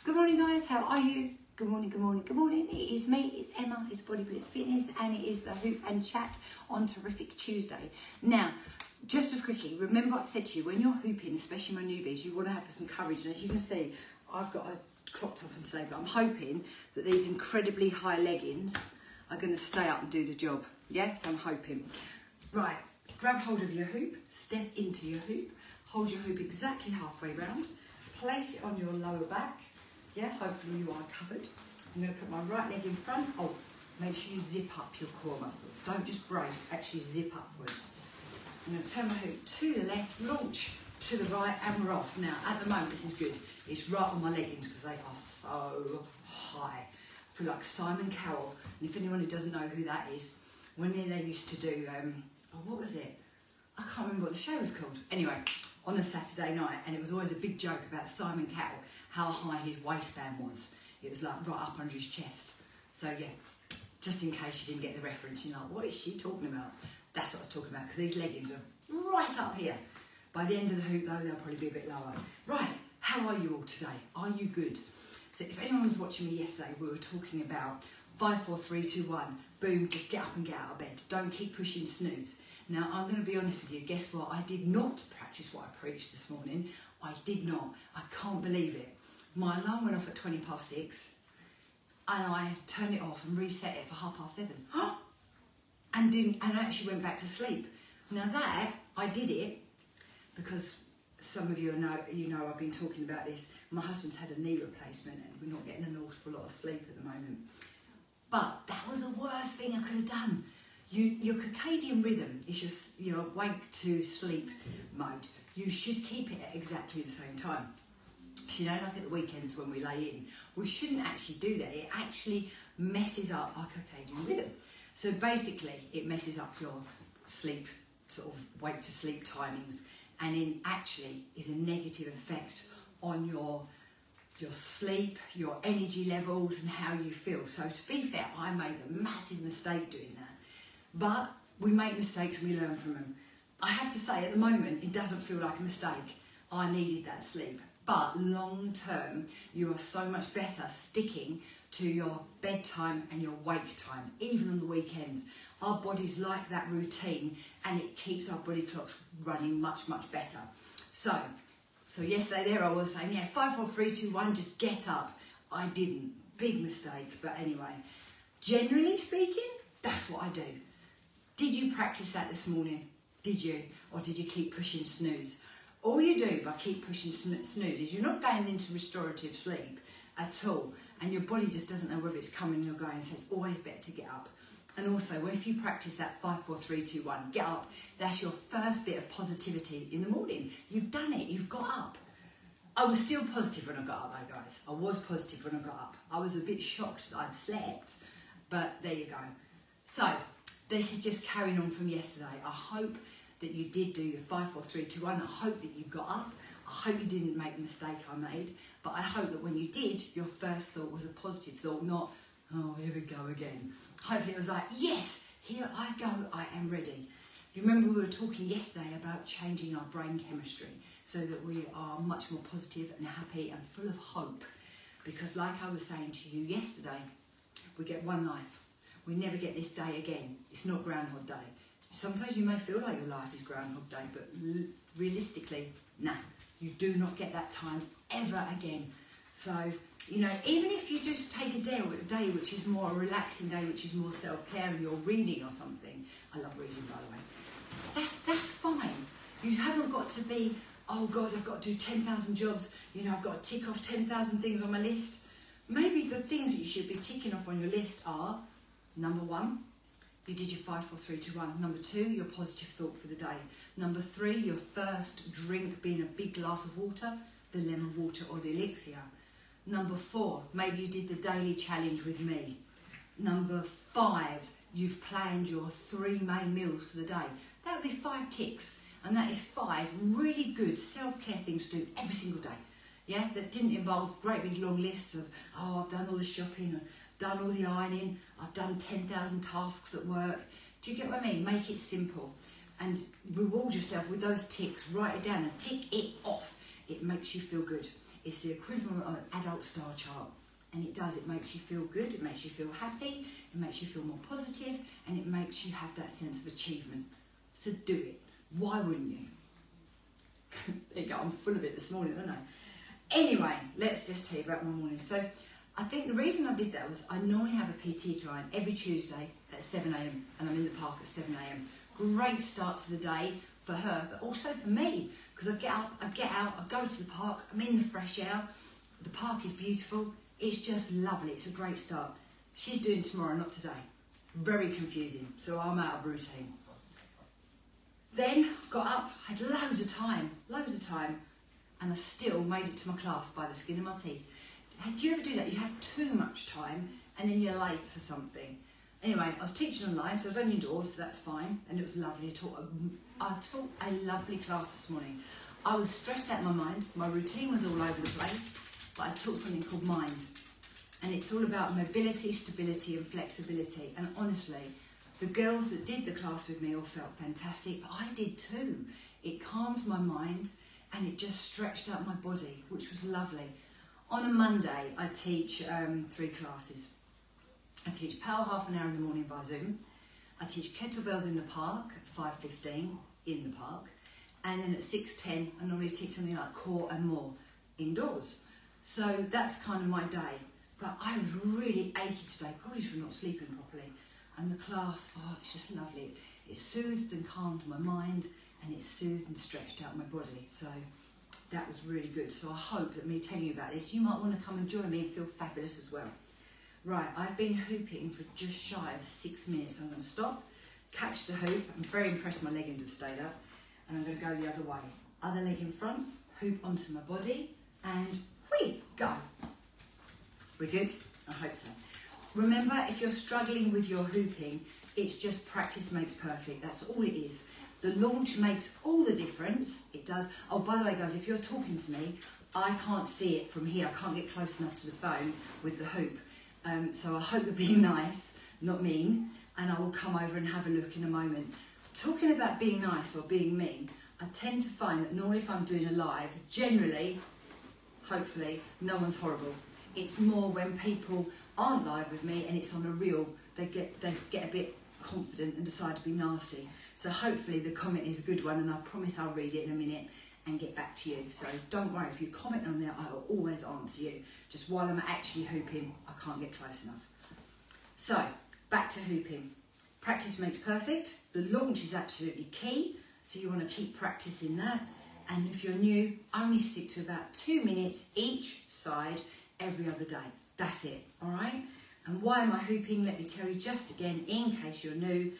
Good morning, guys. How are you? Good morning, good morning, good morning. It is me, it's Emma, it's Body Blitz Fitness, and it is the Hoop and Chat on Terrific Tuesday. Now, just a quickie, remember I've said to you, when you're hooping, especially my newbies, you want to have some courage. And as you can see, I've got a crop top on today, but I'm hoping that these incredibly high leggings are going to stay up and do the job. Yeah, so I'm hoping. Right, grab hold of your hoop, step into your hoop, hold your hoop exactly halfway round, place it on your lower back. Yeah, hopefully you are covered. I'm going to put my right leg in front. Oh, make sure you zip up your core muscles. Don't just brace, actually zip upwards. I'm going to turn my hoop to the left, launch to the right, and we're off. Now, at the moment, this is good. It's right on my leggings because they are so high. I feel like Simon Cowell. And if anyone who doesn't know who that is, when they used to do, what was it? I can't remember what the show was called. Anyway, on a Saturday night, and it was always a big joke about Simon Cowell, how high his waistband was. It was like right up under his chest. So yeah, just in case you didn't get the reference, you're like, what is she talking about? That's what I was talking about, because these leggings are right up here. By the end of the hoop though, they'll probably be a bit lower. Right, how are you all today? Are you good? So if anyone was watching me yesterday, we were talking about 5, 4, 3, 2, 1. Boom, just get up and get out of bed. Don't keep pushing snooze. Now, I'm going to be honest with you. Guess what? I did not practice what I preached this morning. I did not. I can't believe it. My alarm went off at 6:20, and I turned it off and reset it for 7:30. and actually went back to sleep. Now that, I did it because some of you know I've been talking about this. My husband's had a knee replacement and we're not getting an awful lot of sleep at the moment. But that was the worst thing I could have done. Your circadian rhythm is just your wake to sleep mode. You should keep it at exactly the same time. So, like at the weekends when we lay in, we shouldn't actually do that. It actually messes up our circadian rhythm. So basically, it messes up your sleep, sort of wake to sleep timings, and it actually is a negative effect on your sleep, your energy levels, and how you feel. So to be fair, I made a massive mistake doing that. But we make mistakes and we learn from them. I have to say, at the moment, it doesn't feel like a mistake. I needed that sleep. But long term, you are so much better sticking to your bedtime and your wake time, even on the weekends. Our bodies like that routine, and it keeps our body clocks running much, much better. So yesterday there I was saying, yeah, 5, 4, 3, 2, 1, just get up. I didn't. Big mistake. But anyway, generally speaking, that's what I do. Did you practice that this morning? Did you? Or did you keep pushing snooze? All you do by keep pushing snooze is you're not going into restorative sleep at all, and your body just doesn't know whether it's coming or going, so it's always better to get up. And also, if you practice that 5, 4, 3, 2, 1, get up, that's your first bit of positivity in the morning. You've done it, you've got up. I was still positive when I got up though, guys. I was positive when I got up. I was a bit shocked that I'd slept, but there you go. So, this is just carrying on from yesterday. I hope that you did do your 5, 4, 3, 2, 1. I hope that you got up. I hope you didn't make the mistake I made. But I hope that when you did, your first thought was a positive thought, not, oh, here we go again. Hopefully it was like, yes, here I go, I am ready. You remember we were talking yesterday about changing our brain chemistry so that we are much more positive and happy and full of hope. Because like I was saying to you yesterday, we get one life. We never get this day again. It's not Groundhog Day. Sometimes you may feel like your life is Groundhog Day, but realistically, nah, you do not get that time ever again. So, even if you just take a day which is more a relaxing day, which is more self-care, and you're reading or something, I love reading, by the way, that's fine. You haven't got to be, oh God, I've got to do 10,000 jobs, I've got to tick off 10,000 things on my list. Maybe the things that you should be ticking off on your list are, number 1, you did your 5, 4, 3, 2, 1. Number 2, your positive thought for the day. Number 3, your first drink being a big glass of water, the lemon water or the elixir. Number 4, maybe you did the daily challenge with me. Number 5, you've planned your 3 main meals for the day. That would be 5 ticks. And that is 5 really good self-care things to do every single day. Yeah, that didn't involve great big long lists of, oh, I've done all the shopping, I've done all the ironing, I've done 10,000 tasks at work. Do you get what I mean? Make it simple and reward yourself with those ticks. Write it down and tick it off. It makes you feel good. It's the equivalent of an adult star chart. And it does, it makes you feel good, it makes you feel happy, it makes you feel more positive, and it makes you have that sense of achievement. So do it. Why wouldn't you? There you go, I'm full of it this morning, aren't I? Anyway, let's just tell you about my morning. So I think the reason I did that was I normally have a PT client every Tuesday at 7 a.m. and I'm in the park at 7 a.m. Great start to the day for her, but also for me, because I get up, I get out, I go to the park, I'm in the fresh air, the park is beautiful, it's just lovely, it's a great start. She's doing tomorrow, not today. Very confusing, so I'm out of routine. Then I've got up, had loads of time, and I still made it to my class by the skin of my teeth. Do you ever do that? You have too much time and then you're late for something. Anyway, I was teaching online, so I was only indoors, so that's fine, and it was lovely. I taught a lovely class this morning. I was stressed out of my mind, my routine was all over the place, but I taught something called Mind. And it's all about mobility, stability and flexibility. And honestly, the girls that did the class with me all felt fantastic, but I did too. It calms my mind and it just stretched out my body, which was lovely. On a Monday, I teach 3 classes. I teach power half an hour in the morning via Zoom. I teach kettlebells in the park at 5:15 in the park. And then at 6:10, I normally teach something like core and more indoors. So that's kind of my day. But I was really achy today, probably from not sleeping properly. And the class, oh, it's just lovely. It soothed and calmed my mind, and it soothed and stretched out my body. So that was really good. So I hope that me telling you about this, you might want to come and join me and feel fabulous as well. Right, I've been hooping for just shy of 6 minutes. So I'm going to stop, catch the hoop. I'm very impressed my leggings have stayed up. And I'm going to go the other way. Other leg in front, hoop onto my body, and whee, go. We're good? I hope so. Remember, if you're struggling with your hooping, it's just practice makes perfect. That's all it is. The launch makes all the difference. It does. Oh, by the way, guys, if you're talking to me, I can't see it from here. I can't get close enough to the phone with the hoop. So I hope you're being nice, not mean, and I will come over and have a look in a moment. Talking about being nice or being mean, I tend to find that normally if I'm doing a live, generally, hopefully, no one's horrible. It's more when people aren't live with me and it's on a reel, they get a bit confident and decide to be nasty. So hopefully the comment is a good one, and I promise I'll read it in a minute and get back to you. So don't worry, if you comment on there, I will always answer you. Just while I'm actually hooping, I can't get close enough. So back to hooping. Practice makes perfect. The launch is absolutely key, so you want to keep practicing that. And if you're new, only stick to about 2 minutes each side every other day. That's it, all right? And why am I hooping? Let me tell you just again, in case you're new.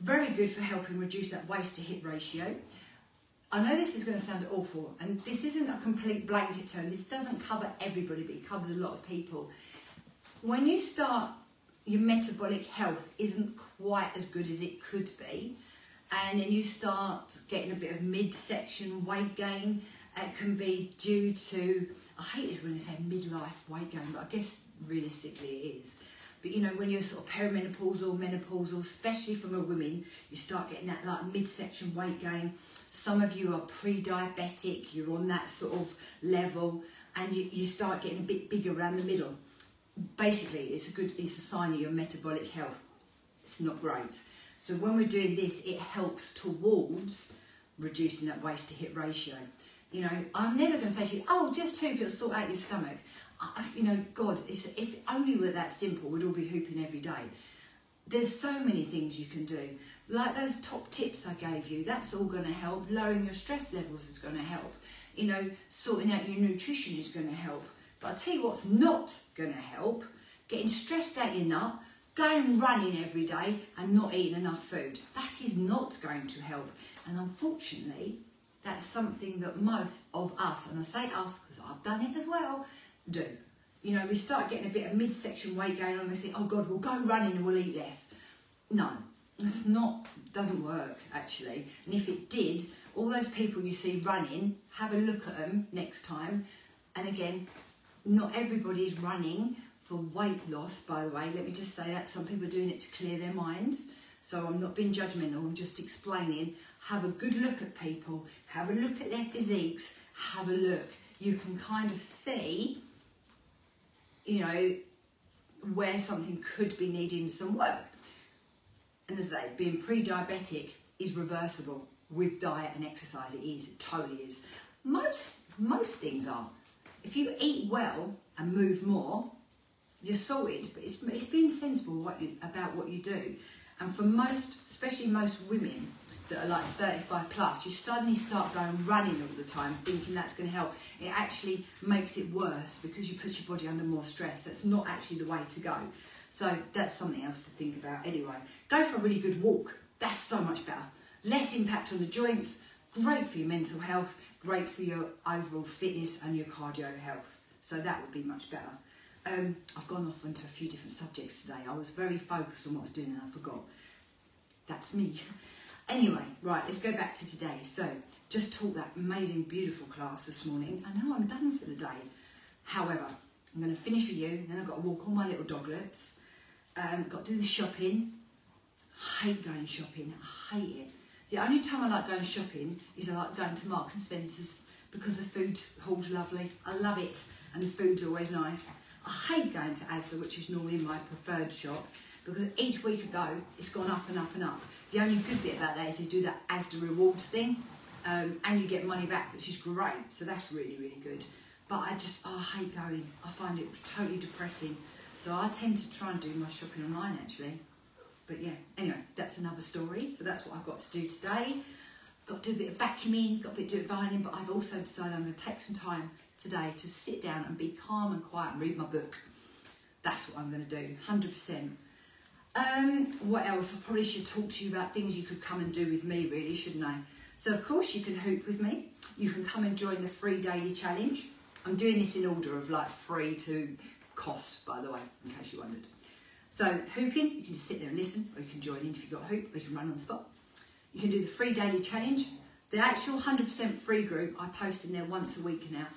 Very good for helping reduce that waist to hip ratio. I know this is going to sound awful, and this isn't a complete blanket term. This doesn't cover everybody, but it covers a lot of people. When you start, your metabolic health isn't quite as good as it could be, and then you start getting a bit of midsection weight gain. It can be due to, I hate this when they say midlife weight gain, but I guess realistically it is. But you know, when you're sort of perimenopausal, menopausal, especially from a woman, you start getting that like midsection weight gain. Some of you are pre-diabetic, you're on that sort of level, and you start getting a bit bigger around the middle. Basically, it's a sign of your metabolic health. It's not great. So when we're doing this, it helps towards reducing that waist to hip ratio. You know, I'm never going to say to you, oh, just hoop, it'll sort out your stomach. You know, God, if only were that simple, we'd all be hooping every day. There's so many things you can do. Like those top tips I gave you, that's all going to help. Lowering your stress levels is going to help. You know, sorting out your nutrition is going to help. But I'll tell you what's not going to help. Getting stressed out your nut, going running every day and not eating enough food. That is not going to help. And unfortunately, that's something that most of us, and I say us because I've done it as well, do. You know, we start getting a bit of midsection weight gain on and we think, oh God, we'll go running and we'll eat less. No, it's not, doesn't work actually. And if it did, all those people you see running, have a look at them next time. And again, not everybody is running for weight loss, by the way. Let me just say that. Some people are doing it to clear their minds. So I'm not being judgmental, I'm just explaining. Have a good look at people. Have a look at their physiques. Have a look. you can kind of see, you know, where something could be needing some work. And as I say, being pre-diabetic is reversible with diet and exercise. It totally is. Most things are. If you eat well and move more, you're sorted. But it's being sensible about what you do. And for most, especially most women that are like 35 plus, you suddenly start going running all the time, thinking that's going to help. It actually makes it worse because you put your body under more stress. That's not actually the way to go. So that's something else to think about anyway. Go for a really good walk. That's so much better. Less impact on the joints, great for your mental health, great for your overall fitness and your cardio health. So that would be much better. I've gone off onto a few different subjects today. I was very focused on what I was doing and I forgot. That's me. Anyway, right, let's go back to today. So, just taught that amazing, beautiful class this morning. I know I'm done for the day. However, I'm going to finish with you, then I've got to walk all my little doglets. Got to do the shopping. I hate going shopping. I hate it. The only time I like going shopping is I like going to Marks and Spencer's because the food hall's lovely. I love it, and the food's always nice. I hate going to Asda, which is normally my preferred shop, because each week I go, it's gone up and up and up. The only good bit about that is they do that Asda rewards thing, and you get money back, which is great. So that's really, really good. But I hate going. I find it totally depressing. So I tend to try and do my shopping online, actually. But yeah, anyway, that's another story. So that's what I've got to do today. Got to do a bit of vacuuming, got to do a bit of ironing, but I've also decided I'm going to take some time today to sit down and be calm and quiet and read my book. That's what I'm going to do, 100%. What else? I probably should talk to you about things you could come and do with me, really, shouldn't I? So, of course, you can hoop with me. You can come and join the free daily challenge. I'm doing this in order of like free to cost, by the way, in case you wondered. So, hooping, you can just sit there and listen, or you can join in if you've got a hoop, or you can run on the spot. You can do the free daily challenge. The actual 100% free group, I post in there once a week now,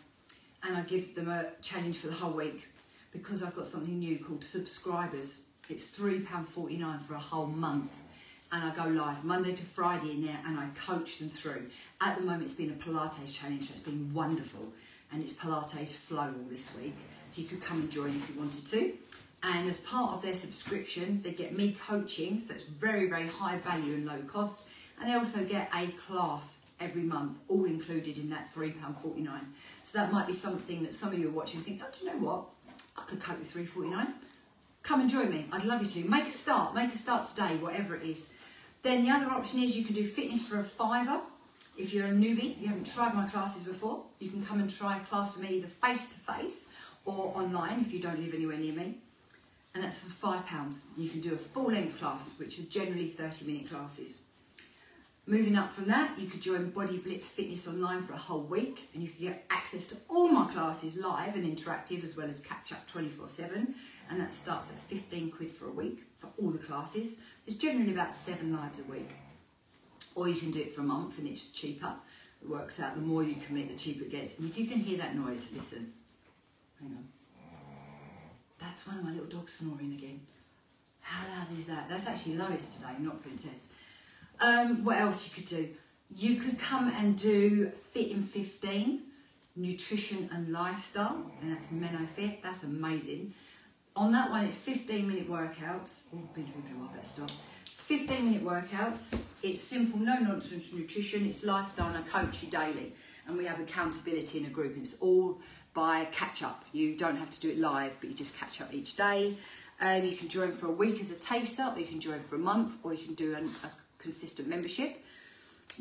and I give them a challenge for the whole week because I've got something new called subscribers. It's £3.49 for a whole month, and I go live Monday to Friday in there and I coach them through. At the moment it's been a Pilates challenge that's been wonderful, and it's Pilates Flow all this week, so you could come and join if you wanted to. And as part of their subscription they get me coaching, so it's very, very high value and low cost, and they also get a class every month, all included in that £3.49. So that might be something that some of you are watching and think, oh, do you know what, I could cope with £3.49. Come and join me. I'd love you to. Make a start today, whatever it is. Then the other option is you can do fitness for a £5. If you're a newbie, you haven't tried my classes before, you can come and try a class with me either face-to-face or online if you don't live anywhere near me. And that's for £5. You can do a full-length class, which are generally 30-minute classes. Moving up from that, you could join Body Blitz Fitness Online for a whole week, and you can get access to all my classes live and interactive, as well as catch up 24/7. And that starts at 15 quid for a week for all the classes. There's generally about 7 lives a week. Or you can do it for a month and it's cheaper. It works out, the more you commit, the cheaper it gets. And if you can hear that noise, listen. Hang on. That's one of my little dogs snoring again. How loud is that? That's actually Lois today, not Princess. What else you could do? You could come and do Fit in 15, Nutrition and Lifestyle, and that's MenoFit. That's amazing. On that one, it's 15-minute workouts. Oh, I better stop. It's 15-minute workouts. It's simple, no nonsense nutrition. It's lifestyle, and I coach you daily. And we have accountability in a group. It's all by catch up. You don't have to do it live, but you just catch up each day. You can join for a week as a taster, or you can join for a month, or you can do a consistent membership.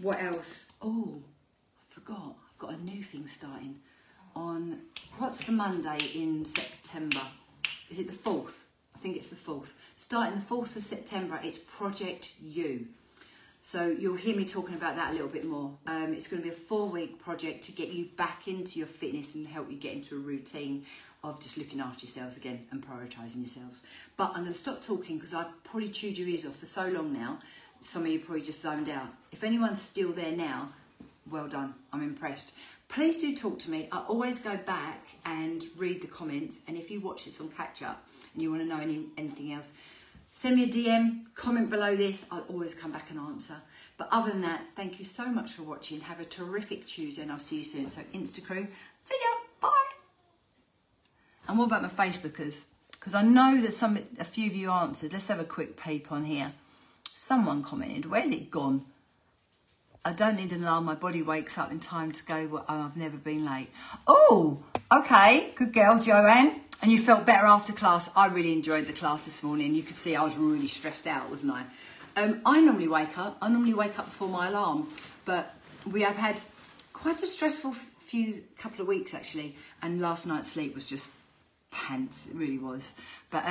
What else? Oh, I forgot. I've got a new thing starting on, what's the Monday in September? Is it the 4th? I think it's the 4th. Starting the 4th of September, it's Project You. So you'll hear me talking about that a little bit more. It's going to be a 4-week project to get you back into your fitness and help you get into a routine of just looking after yourselves again and prioritising yourselves. But I'm going to stop talking because I've probably chewed your ears off for so long now. Some of you probably just zoned out. If anyone's still there now, well done. I'm impressed. Please do talk to me. I always go back and read the comments, and if you watch this on catch up and you want to know anything else, send me a DM, comment below this. I'll always come back and answer. But other than that, thank you so much for watching. Have a terrific Tuesday, and I'll see you soon. So Instacrew, See ya. Bye. And what about my Facebookers? Because I know that a few of you answered. Let's have a quick peep on here. Someone commented, where's it gone? I don't need an alarm. My body wakes up in time to go. Well, I've never been late. Oh, okay. Good girl, Joanne. And you felt better after class. I really enjoyed the class this morning. You could see I was really stressed out, wasn't I? I normally wake up before my alarm. But we have had quite a stressful couple of weeks, actually. And last night's sleep was just pants. It really was. But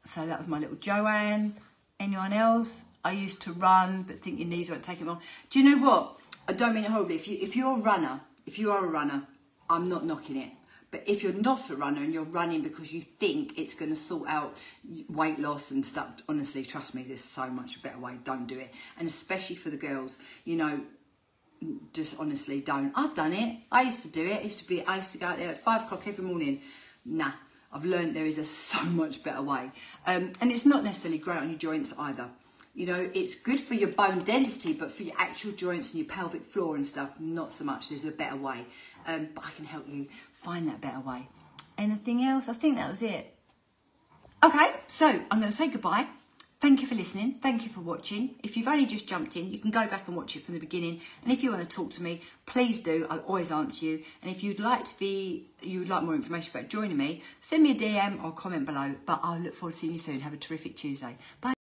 so that was my little Joanne. Anyone else? I used to run, but think your knees won't take it long. Do you know what? I don't mean it horribly. If you are a runner, I'm not knocking it. But if you're not a runner and you're running because you think it's going to sort out weight loss and stuff, honestly, trust me, there's so much better way. Don't do it. And especially for the girls, you know, just honestly don't. I've done it. I used to do it. I used to go out there at 5 o'clock every morning. Nah, I've learned there is a so much better way. And it's not necessarily great on your joints either. You know, it's good for your bone density, but for your actual joints and your pelvic floor and stuff, not so much. There's a better way. But I can help you find that better way. Anything else? I think that was it. Okay, so I'm going to say goodbye. Thank you for listening. Thank you for watching. If you've only just jumped in, you can go back and watch it from the beginning. And if you want to talk to me, please do. I'll always answer you. And if you'd like more information about joining me, send me a DM or comment below. But I'll look forward to seeing you soon. Have a terrific Tuesday. Bye.